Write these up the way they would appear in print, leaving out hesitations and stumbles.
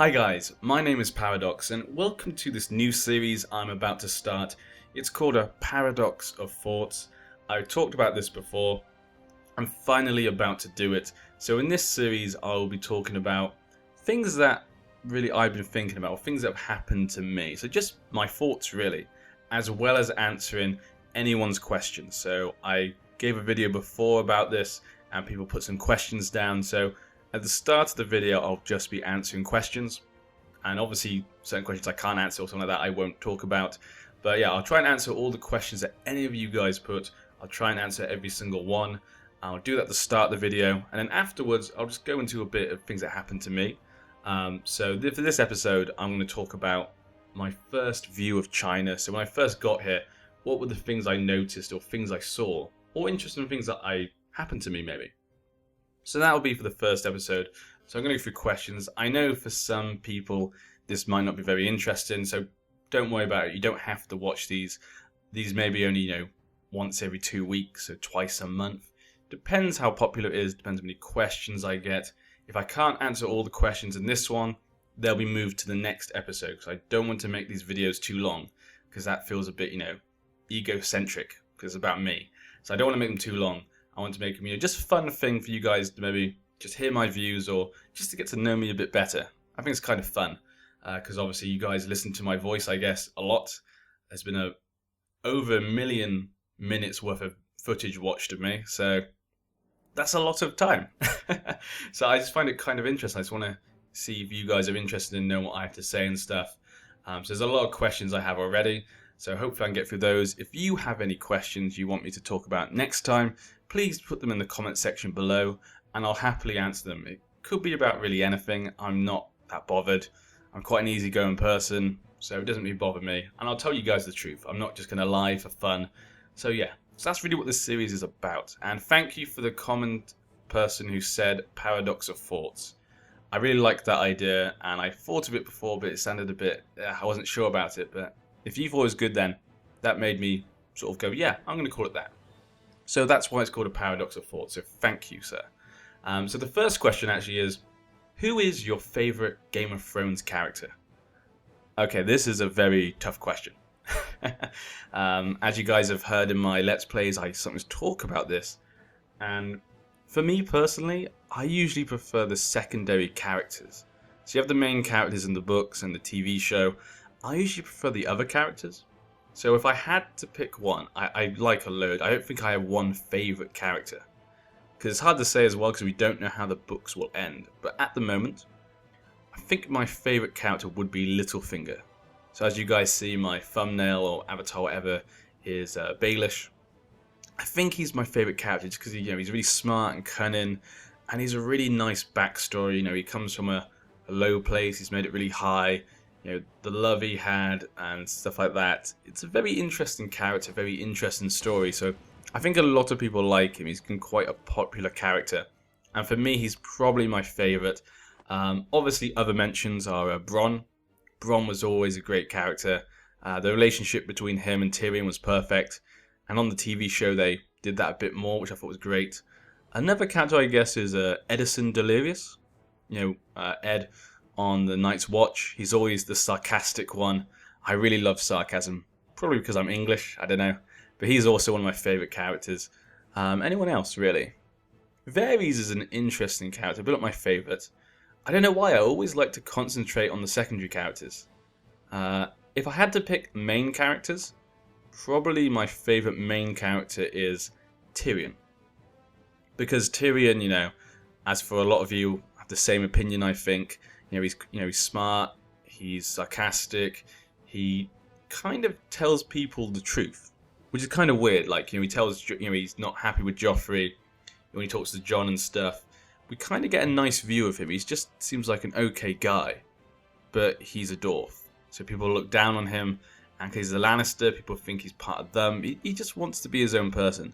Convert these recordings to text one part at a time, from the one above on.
Hi guys, my name is Paradox and welcome to this new series I'm about to start. It's called a Paradox of Thoughts. I talked about this before. I'm finally about to do it. So in this series I will be talking about things that really I've been thinking about, or things that have happened to me. So just my thoughts really, as well as answering anyone's questions. So I gave a video before about this and people put some questions down. So at the start of the video, I'll just be answering questions, and obviously certain questions I can't answer or something like that I won't talk about. But yeah, I'll try and answer all the questions that any of you guys put. I'll try and answer every single one. I'll do that at the start of the video, and then afterwards I'll just go into a bit of things that happened to me. So for this episode, I'm going to talk about my first view of China. So when I first got here, what were the things I noticed or things I saw, or interesting things that happened to me maybe. So that will be for the first episode. So I'm going to go through questions. I know for some people this might not be very interesting, so don't worry about it. You don't have to watch these. These may be only, once every 2 weeks or twice a month. Depends how popular it is, depends how many questions I get. If I can't answer all the questions in this one, they'll be moved to the next episode, because I don't want to make these videos too long, because that feels a bit, egocentric, because it's about me. So I don't want to make them too long. I want to make them, just a fun thing for you guys to maybe just hear my views or just to get to know me a bit better. I think it's kind of fun because obviously you guys listen to my voice, I guess, a lot. There's been over 1 million minutes worth of footage watched of me, so that's a lot of time. So I just find it kind of interesting. I just want to see if you guys are interested in knowing what I have to say and stuff. So there's a lot of questions I have already. So hopefully I can get through those. If you have any questions you want me to talk about next time, please put them in the comment section below and I'll happily answer them. It could be about really anything. I'm not that bothered. I'm quite an easygoing person, so it doesn't really bother me. And I'll tell you guys the truth. I'm not just going to lie for fun. So yeah, so that's really what this series is about. And thank you for the comment person who said Paradox of Thoughts. I really liked that idea and I thought of it before, but it sounded a bit, I wasn't sure about it. But if you thought it was good then, that made me sort of go, yeah, I'm going to call it that. So that's why it's called a Paradox of Thought. So thank you, sir. So the first question actually is, who is your favourite Game of Thrones character? Okay, this is a very tough question. As you guys have heard in my Let's Plays, I sometimes talk about this. And for me personally, I usually prefer the secondary characters. So you have the main characters in the books and the TV show. I usually prefer the other characters. So if I had to pick one, I like a load. I don't think I have one favourite character. Because it's hard to say as well, because we don't know how the books will end. But at the moment, I think my favourite character would be Littlefinger. So as you guys see, my thumbnail or avatar, whatever, is Baelish. I think he's my favourite character just because he's really smart and cunning. And he's a really nice backstory. He comes from a low place. He's made it really high. The love he had and stuff like that. It's a very interesting character, very interesting story. So I think a lot of people like him. He's been quite a popular character. And for me, he's probably my favourite. Obviously, other mentions are Bronn. Bronn was always a great character. The relationship between him and Tyrion was perfect. And on the TV show, they did that a bit more, which I thought was great. Another character, I guess, is Edison Delirious. Ed on the Night's Watch. He's always the sarcastic one. I really love sarcasm. Probably because I'm English, I don't know. But he's also one of my favourite characters. Anyone else, really? Varys is an interesting character, but not my favourite. I don't know why, I always like to concentrate on the secondary characters. If I had to pick main characters, probably my favourite main character is Tyrion. Because Tyrion, as for a lot of you, have the same opinion, I think. He's smart, he's sarcastic, he kind of tells people the truth, which is kind of weird. He tells, he's not happy with Joffrey when he talks to Jon and stuff. We kind of get a nice view of him. He just seems like an okay guy, but he's a dwarf. So people look down on him, and because he's a Lannister, people think he's part of them. He just wants to be his own person.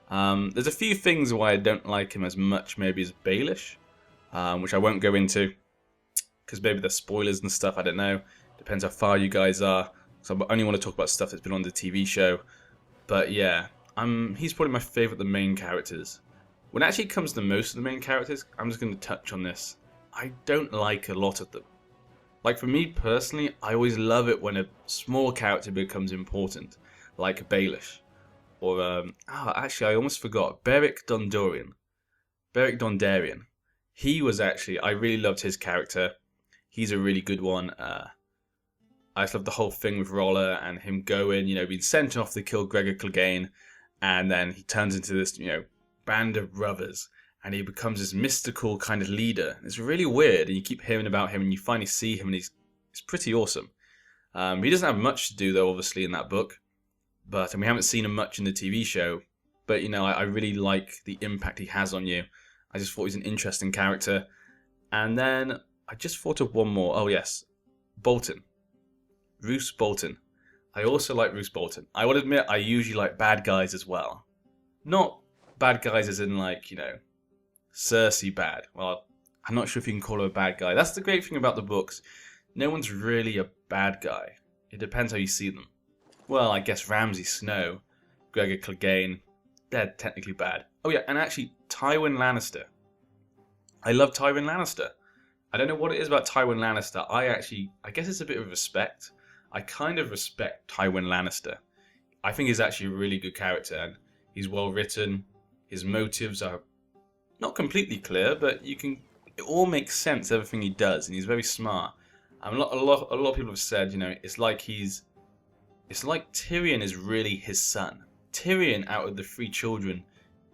There's a few things why I don't like him as much, maybe as Baelish, which I won't go into. Because maybe there's spoilers and stuff, I don't know. Depends how far you guys are. So I only want to talk about stuff that's been on the TV show. But yeah, he's probably my favourite of the main characters. When it actually comes to most of the main characters, I'm just going to touch on this. I don't like a lot of them. Like for me personally, I always love it when a small character becomes important, like Baelish. Or, actually, I almost forgot. Beric Dondarrion. He was actually, I really loved his character. He's a really good one. I just love the whole thing with Roller and him going, being sent off to kill Gregor Clegane. And then he turns into this, band of brothers. And he becomes this mystical kind of leader. It's really weird. And you keep hearing about him and you finally see him and he's pretty awesome. He doesn't have much to do, though, obviously, in that book. And we haven't seen him much in the TV show. But, I really like the impact he has on you. I just thought he was an interesting character. And then I just thought of one more. Oh, yes. Bolton. Roose Bolton. I also like Roose Bolton. I will admit I usually like bad guys as well. Not bad guys as in Cersei bad. Well, I'm not sure if you can call her a bad guy. That's the great thing about the books. No one's really a bad guy. It depends how you see them. Well, I guess Ramsay Snow, Gregor Clegane, they're technically bad. Oh yeah, and actually Tywin Lannister. I love Tywin Lannister. I don't know what it is about Tywin Lannister. I guess it's a bit of respect. I kind of respect Tywin Lannister. I think he's actually a really good character and he's well written. His motives are not completely clear, but it all makes sense, everything he does, and he's very smart. A lot of people have said, it's like Tyrion is really his son. Tyrion, out of the 3 children,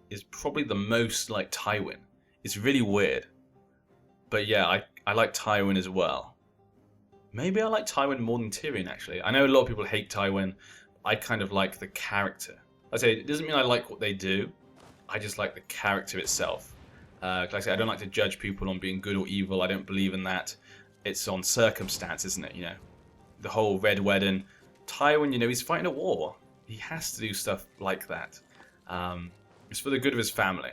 is probably the most like Tywin. It's really weird. But yeah, I like Tywin as well. Maybe I like Tywin more than Tyrion, actually. I know a lot of people hate Tywin. I kind of like the character. It doesn't mean I like what they do. I just like the character itself. Like I say, I don't like to judge people on being good or evil. I don't believe in that. It's on circumstance, isn't it? The whole Red Wedding. Tywin, he's fighting a war. He has to do stuff like that. It's for the good of his family.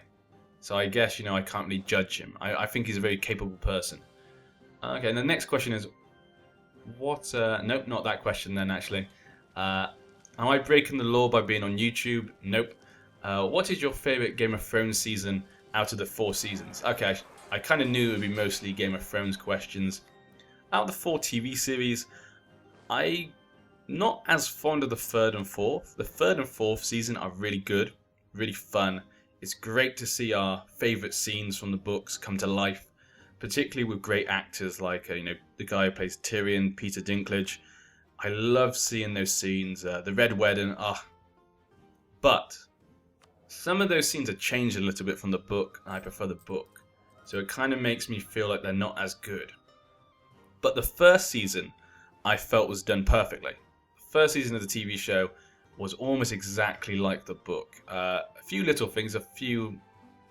So I guess, I can't really judge him. I think he's a very capable person. Okay, and the next question is, nope, not that question then, actually. Am I breaking the law by being on YouTube? Nope. What is your favourite Game of Thrones season out of the 4 seasons? Okay, I kind of knew it would be mostly Game of Thrones questions. Out of the 4 TV series, I'm not as fond of the 3rd and 4th. The 3rd and 4th season are really good, really fun. It's great to see our favourite scenes from the books come to life, particularly with great actors like the guy who plays Tyrion, Peter Dinklage. I love seeing those scenes. The Red Wedding, But some of those scenes have changed a little bit from the book, and I prefer the book. So it kind of makes me feel like they're not as good. But the first season, I felt was done perfectly. The first season of the TV show was almost exactly like the book. A few little things, you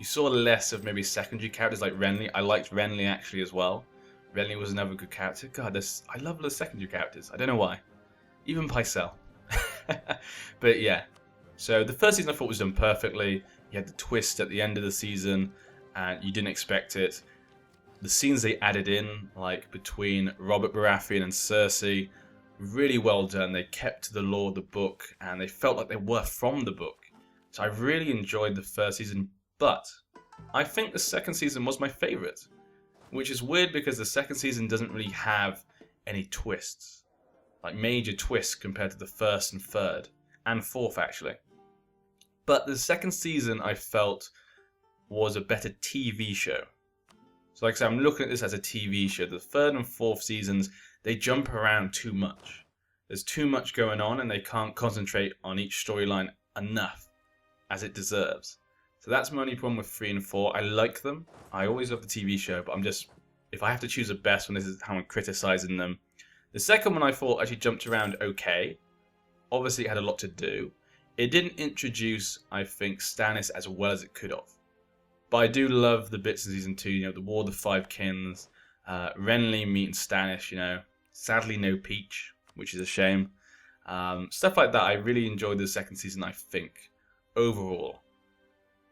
saw less of maybe secondary characters like Renly. I liked Renly actually as well. Renly was another good character. God, I love the secondary characters. I don't know why. Even Pycelle. But yeah. So the first season I thought was done perfectly. You had the twist at the end of the season, and you didn't expect it. The scenes they added in, like between Robert Baratheon and Cersei, really well done. They kept to the lore of the book, and they felt like they were from the book. So I really enjoyed the first season, but I think the second season was my favourite. Which is weird because the second season doesn't really have any twists. Like major twists compared to the first and third. And fourth, actually. But the second season, I felt, was a better TV show. So like I said, I'm looking at this as a TV show. The third and fourth seasons, they jump around too much. There's too much going on and they can't concentrate on each storyline enough as it deserves. So that's my only problem with 3 and 4. I like them. I always love the TV show, but if I have to choose the best one, this is how I'm criticizing them. The second one I thought actually jumped around okay. Obviously it had a lot to do. It didn't introduce, I think, Stannis as well as it could have. But I do love the bits in season 2, the War of the Five Kings, Renly meeting Stannis, sadly no Peach, which is a shame. Stuff like that, I really enjoyed the second season, I think, overall.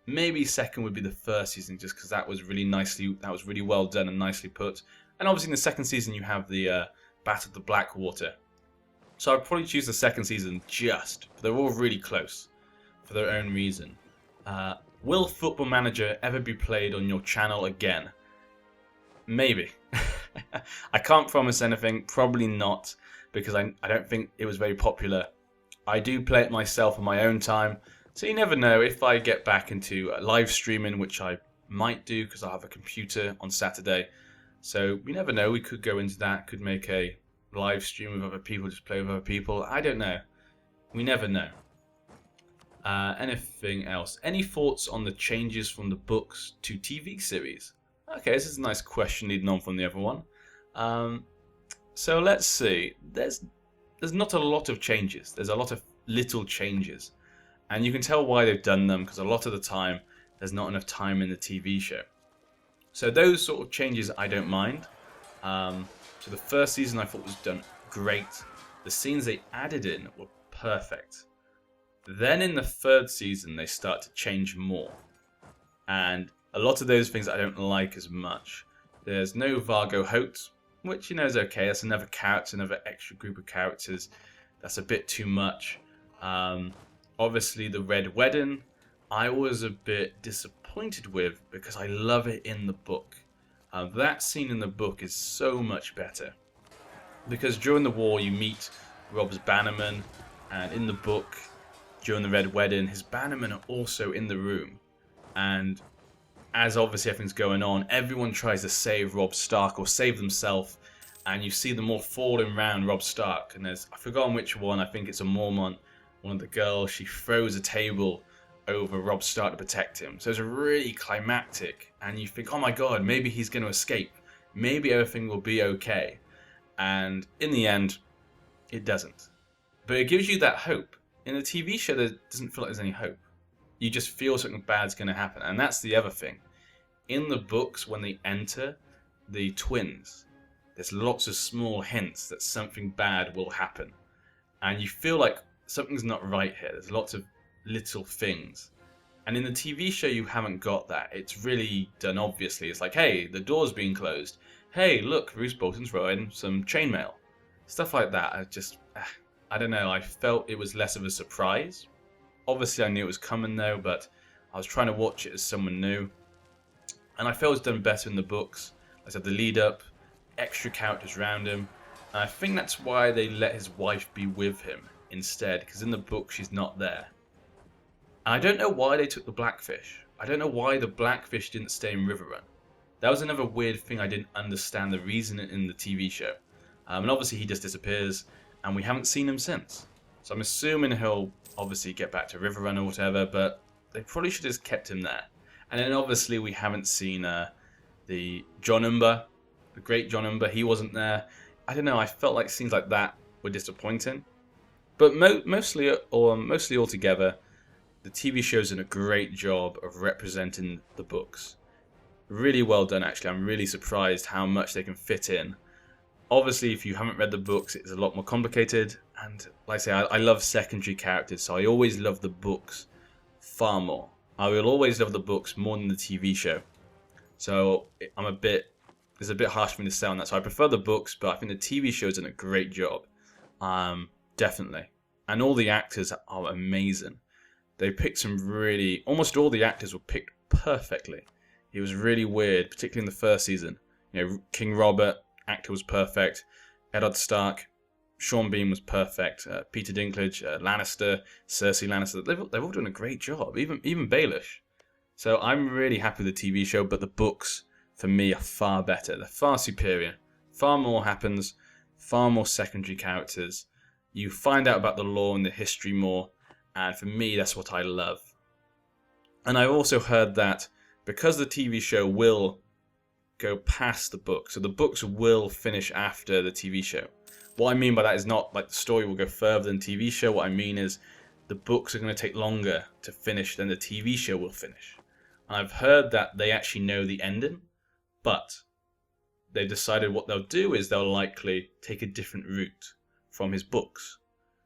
Maybe second would be the first season, just because that was really well done and nicely put. And obviously in the second season you have the Battle of the Blackwater. So I'd probably choose the second season they're all really close for their own reason. Will Football Manager ever be played on your channel again? Maybe. I can't promise anything, probably not, because I don't think it was very popular. I do play it myself on my own time, so you never know if I get back into live streaming, which I might do because I have a computer on Saturday. So you never know, we could go into that, could make a live stream with other people, just play with other people. I don't know. We never know. Anything else? Any thoughts on the changes from the books to TV series? Okay, this is a nice question leading on from the other one. So let's see. There's not a lot of changes. There's a lot of little changes. And you can tell why they've done them, because a lot of the time there's not enough time in the TV show. So those sort of changes I don't mind. So the first season I thought was done great. The scenes they added in were perfect. Then in the third season they start to change more. And a lot of those things I don't like as much. There's no Vargo Holt, which is okay. That's another character, another extra group of characters. That's a bit too much. Obviously the Red Wedding, I was a bit disappointed with because I love it in the book. That scene in the book is so much better. Because during the war you meet Rob's bannerman, and in the book, during the Red Wedding, his bannermen are also in the room. And as obviously everything's going on, everyone tries to save Robb Stark or save themselves, and you see them all falling around Robb Stark. And I've forgotten which one, I think it's a Mormont, one of the girls, she throws a table over Robb Stark to protect him. So it's really climactic, and you think, oh my god, maybe he's going to escape. Maybe everything will be okay. And in the end, it doesn't. But it gives you that hope. In a TV show, there doesn't feel like there's any hope. You just feel something bad's going to happen. And that's the other thing. In the books, when they enter the twins, there's lots of small hints that something bad will happen. And you feel like something's not right here. There's lots of little things. And in the TV show, you haven't got that. It's really done obviously. It's like, hey, the door's being closed. Hey, look, Roose Bolton's wearing some chainmail. Stuff like that. I don't know. I felt it was less of a surprise. Obviously, I knew it was coming though, but I was trying to watch it as someone new. And I felt it was done better in the books. I said the lead up, extra characters around him. And I think that's why they let his wife be with him instead, because in the book she's not there. And I don't know why they took the Blackfish. I don't know why the Blackfish didn't stay in Riverrun. That was another weird thing I didn't understand the reason in the TV show. And obviously he just disappears, and we haven't seen him since. So I'm assuming he'll obviously get back to Riverrun or whatever, but they probably should have just kept him there. And then obviously we haven't seen the John Umber, the great John Umber. He wasn't there. I don't know, I felt like scenes like that were disappointing. But mostly altogether, the TV show's done a great job of representing the books. Really well done, actually. I'm really surprised how much they can fit in. Obviously, if you haven't read the books, it's a lot more complicated. And like I say, I love secondary characters, so I always love the books far more. I will always love the books more than the TV show. So it's a bit harsh for me to say on that. So I prefer the books, but I think the TV show's done a great job. Definitely. And all the actors are amazing. They picked almost all the actors were picked perfectly. It was really weird, particularly in the first season. King Robert, actor was perfect. Eddard Stark, Sean Bean was perfect. Peter Dinklage, Lannister, Cersei Lannister. They've all done a great job. Even Baelish. So I'm really happy with the TV show, but the books, for me, are far better. They're far superior. Far more happens. Far more secondary characters. You find out about the lore and the history more. And for me, that's what I love. And I've also heard that because the TV show will go past the book, so the books will finish after the TV show. What I mean by that is not like the story will go further than the TV show. What I mean is the books are going to take longer to finish than the TV show will finish. And I've heard that they actually know the ending, but they've decided what they'll do is they'll likely take a different route from his books.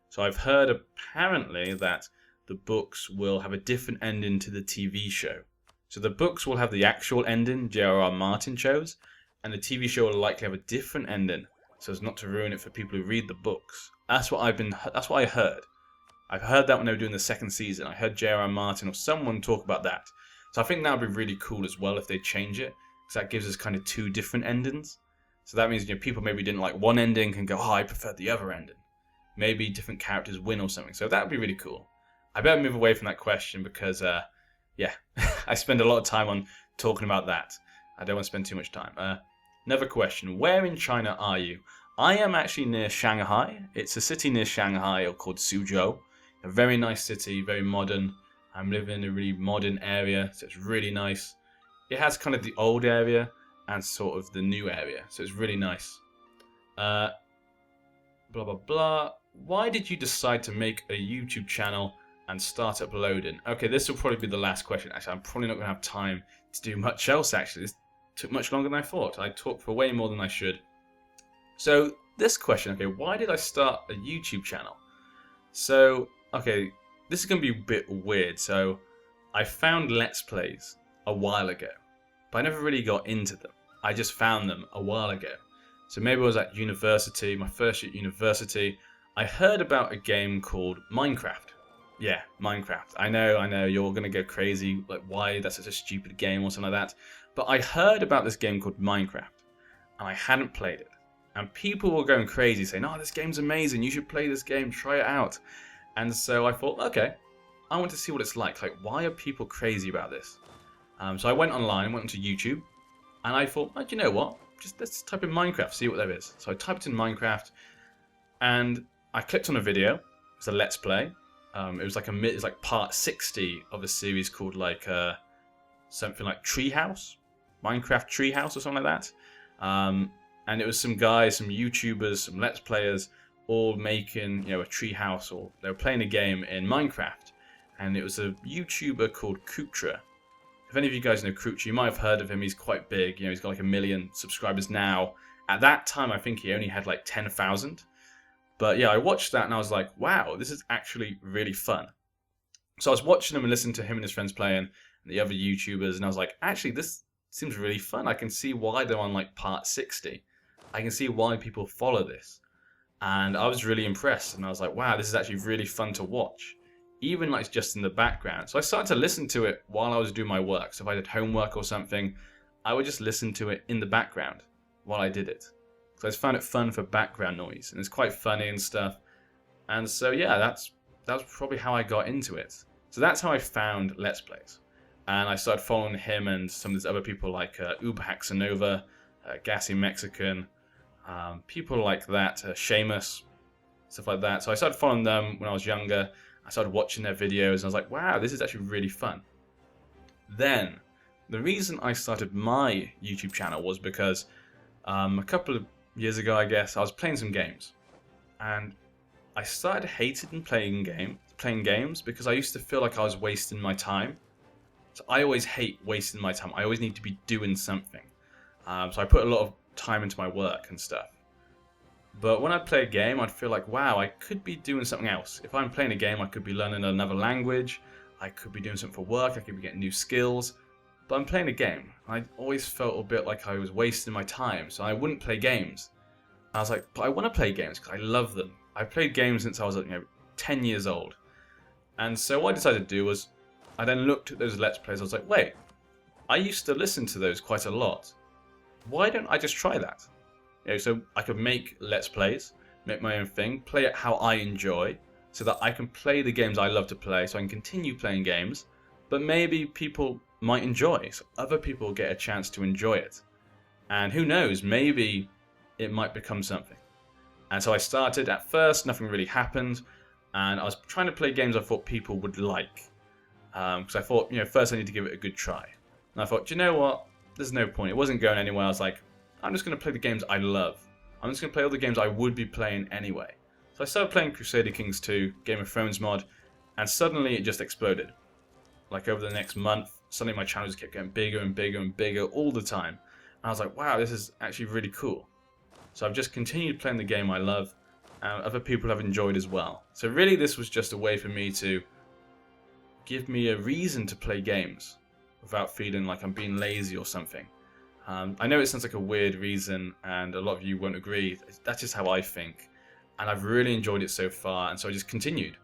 So I've heard apparently that the books will have a different ending to the TV show. So the books will have the actual ending J.R.R. Martin chose, and the TV show will likely have a different ending, so as not to ruin it for people who read the books. That's what I heard. I've heard that when they were doing the second season. I heard J.R.R. Martin or someone talk about that. So I think that would be really cool as well if they change it, because that gives us kind of two different endings. So that means people maybe didn't like one ending can go, oh, I prefer the other ending. Maybe different characters win or something. So that would be really cool. I better move away from that question because, yeah, I spend a lot of time on talking about that. I don't want to spend too much time. Another question. Where in China are you? I am actually near Shanghai. It's a city near Shanghai called Suzhou. A very nice city, very modern. I'm living in a really modern area, so it's really nice. It has kind of the old area and sort of the new area, so it's really nice. Blah, blah, blah. Why did you decide to make a YouTube channel and start uploading? Okay, this will probably be the last question. Actually, I'm probably not going to have time to do much else, actually. This took much longer than I thought. I talked for way more than I should. So, this question, okay, why did I start a YouTube channel? So, okay, this is going to be a bit weird. So, I found Let's Plays a while ago, but I never really got into them. I just found them a while ago. So maybe I was at university, my first year at university. I heard about a game called Minecraft. Yeah, Minecraft. I know, you're going to go crazy. Like, why? That's such a stupid game or something like that. But I heard about this game called Minecraft, and I hadn't played it. And people were going crazy saying, oh, this game's amazing. You should play this game. Try it out. And so I thought, okay, I want to see what it's like. Like, why are people crazy about this? So I went online, went onto YouTube, and I thought, oh, do you know what? Just let's type in Minecraft, see what there is. So I typed in Minecraft, and I clicked on a video. It was a Let's Play. It was like part 60 of a series called like something like Treehouse, Minecraft Treehouse or something like that. And it was some guys, some YouTubers, some Let's Players, all making a treehouse, or they were playing a game in Minecraft. And it was a YouTuber called Kutra. If any of you guys know Kutra, you might have heard of him. He's quite big. He's got like 1 million subscribers now. At that time, I think he only had like 10,000. But yeah, I watched that and I was like, wow, this is actually really fun. So I was watching him and listening to him and his friends playing, and the other YouTubers, and I was like, actually, this seems really fun. I can see why they're on like part 60. I can see why people follow this. And I was really impressed, and I was like, wow, this is actually really fun to watch. Even like just in the background. So I started to listen to it while I was doing my work. So if I did homework or something, I would just listen to it in the background while I did it. So I just found it fun for background noise, and it's quite funny and stuff. And so yeah, that was probably how I got into it. So that's how I found Let's Plays. And I started following him and some of these other people like Uberhaxanova, Gassy Mexican, people like that, Seamus, stuff like that. So I started following them when I was younger. I started watching their videos and I was like, wow, this is actually really fun. Then, the reason I started my YouTube channel was because a couple of years ago, I guess, I was playing some games. And I started hating playing games because I used to feel like I was wasting my time. So I always hate wasting my time. I always need to be doing something. So I put a lot of time into my work and stuff. But when I'd play a game, I'd feel like, wow, I could be doing something else. If I'm playing a game, I could be learning another language. I could be doing something for work. I could be getting new skills. But I'm playing a game. I always felt a bit like I was wasting my time, so I wouldn't play games. And I was like, but I want to play games because I love them. I played games since I was 10 years old. And so what I decided to do was, I then looked at those Let's Plays. I was like, wait, I used to listen to those quite a lot. Why don't I just try that? So I could make Let's Plays, make my own thing, play it how I enjoy, so that I can play the games I love to play, so I can continue playing games, but maybe people might enjoy, so other people get a chance to enjoy it. And who knows, maybe it might become something. And so I started. At first, nothing really happened, and I was trying to play games I thought people would like. Because I thought, first I need to give it a good try. And I thought, do you know what? There's no point. It wasn't going anywhere. I was like, I'm just going to play the games I love. I'm just going to play all the games I would be playing anyway. So I started playing Crusader Kings 2, Game of Thrones mod, and suddenly it just exploded. Like over the next month, suddenly my channel just kept getting bigger and bigger and bigger all the time. And I was like, wow, this is actually really cool. So I've just continued playing the game I love, and other people have enjoyed as well. So really this was just a way for me to give me a reason to play games without feeling like I'm being lazy or something. I know it sounds like a weird reason, and a lot of you won't agree. That's just how I think. And I've really enjoyed it so far, and so I just continued.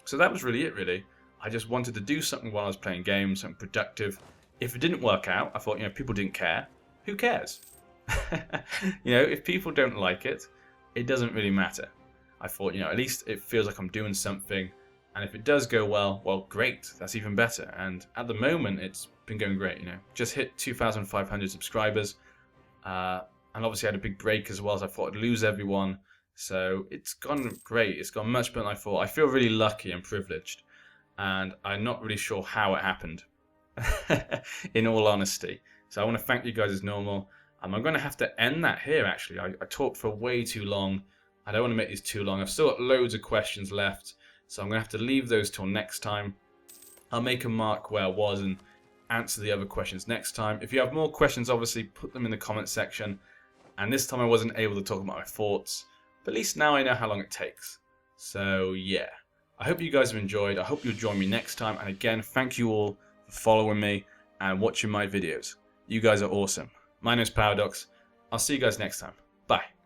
So that was really it, really. I just wanted to do something while I was playing games, something productive. If it didn't work out, I thought, people didn't care. Who cares? You know, if people don't like it, it doesn't really matter. I thought, you know, at least it feels like I'm doing something. And if it does go well, well, great. That's even better. And at the moment, it's been going great, you know. Just hit 2,500 subscribers. And obviously I had a big break as well, so I thought I'd lose everyone. So it's gone great. It's gone much better than I thought. I feel really lucky and privileged. And I'm not really sure how it happened, in all honesty. So I want to thank you guys as normal. I'm going to have to end that here, actually. I talked for way too long. I don't want to make these too long. I've still got loads of questions left. So I'm going to have to leave those till next time. I'll make a mark where I was and answer the other questions next time. If you have more questions, obviously, put them in the comment section. And this time I wasn't able to talk about my thoughts. But at least now I know how long it takes. So, yeah. I hope you guys have enjoyed. I hope you'll join me next time. And again, thank you all for following me and watching my videos. You guys are awesome. My name is Paradox. I'll see you guys next time. Bye.